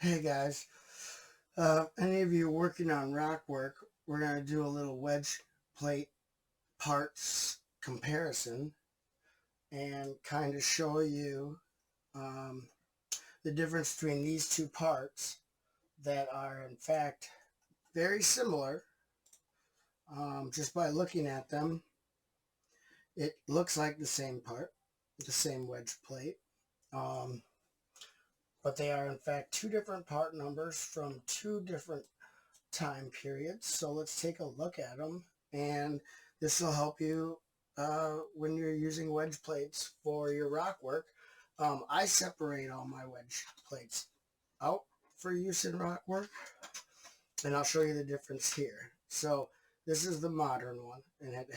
Hey guys, any of you working on rock work, we're going to do a little wedge plate parts comparison and kind of show you um, the difference between these two parts that are in fact very similar. Just by looking at them, it looks like the same part, the same wedge plate. Um, but they are in fact two different part numbers from two different time periods. So let's take a look at them, and this will help you when you're using wedge plates for your rock work. I separate all my wedge plates out for use in rock work, and I'll show you the difference here. So this is the modern one, and it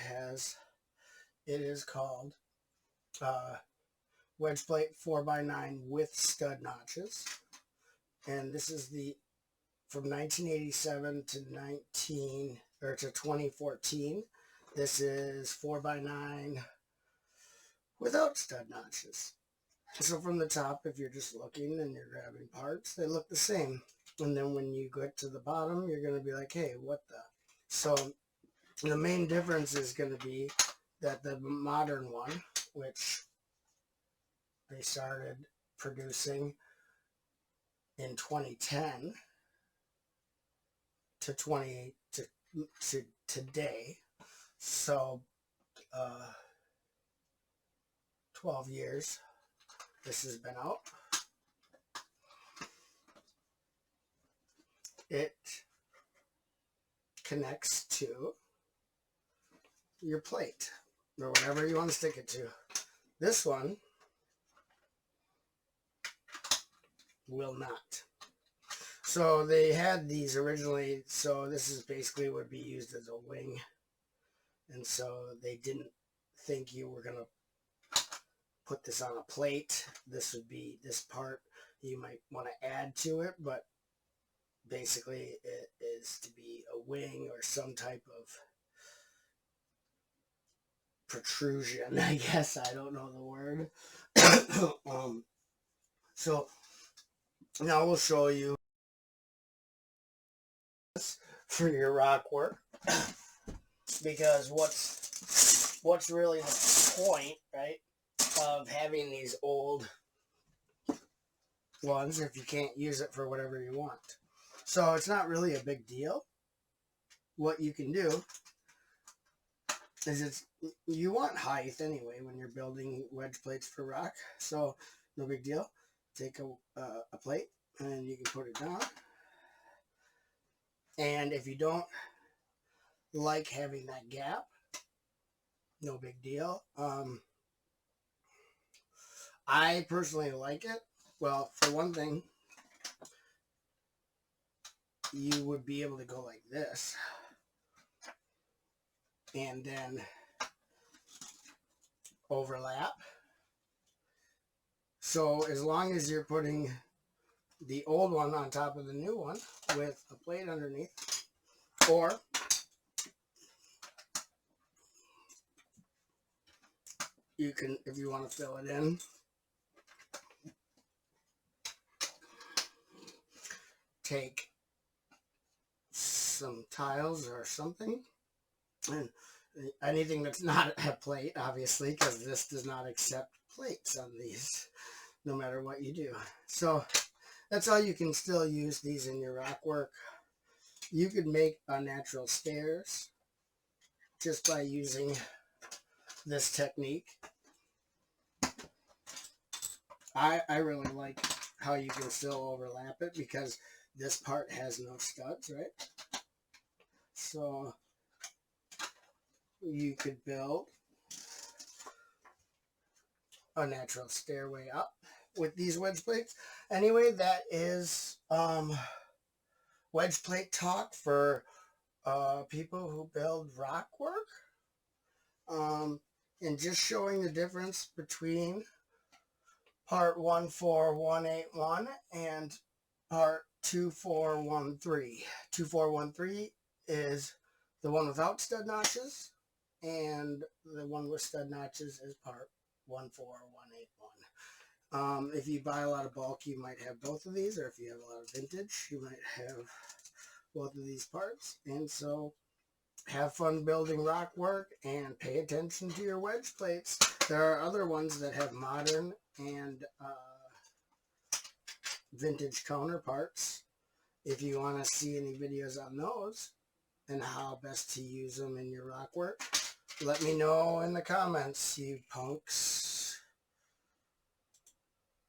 is called wedge plate 4x9 with stud notches, and this is the from 1987 to 2014. This is 4x9 without stud notches. So from the top, if you're just looking and you're grabbing parts, they look the same. And then when you get to the bottom, you're going to be like, hey, what the? So the main difference is going to be that the modern one, which they started producing in 2010 to 20 to today, so 12 years this has been out. It connects to your plate or whatever you want to stick it to. This one will not. So they had these originally, so this is basically would be used as a wing, and so they didn't think you were going to put this on a plate. This would be this part you might want to add to it, but basically it is to be a wing or some type of protrusion, I guess. I don't know the word. So now we'll show you this for your rock work, because what's really the point, right, of having these old ones if you can't use it for whatever you want. So it's not really a big deal. What you can do is you want height anyway when you're building wedge plates for rock, so no big deal. Take a plate and you can put it down, and if you don't like having that gap, no big deal. I personally like it. Well, for one thing, you would be able to go like this and then overlap. So as long as you're putting the old one on top of the new one with a plate underneath, or you can, if you want to fill it in, take some tiles or something, and anything that's not a plate, obviously, because this does not accept plates on these, no matter what you do. So that's how you can still use these in your rock work. You could make natural stairs just by using this technique. I really like how you can still overlap it because this part has no studs, right? So you could build a natural stairway up with these wedge plates. Anyway, that is wedge plate talk for people who build rock work, and just showing the difference between part 14181 and part 2413. 2413 is the one without stud notches, and the one with stud notches is part 14181. If you buy a lot of bulk, you might have both of these, or if you have a lot of vintage, you might have both of these parts. And so have fun building rock work and pay attention to your wedge plates. There are other ones that have modern and vintage counterparts. If you want to see any videos on those and how best to use them in your rock work, let me know in the comments, you punks.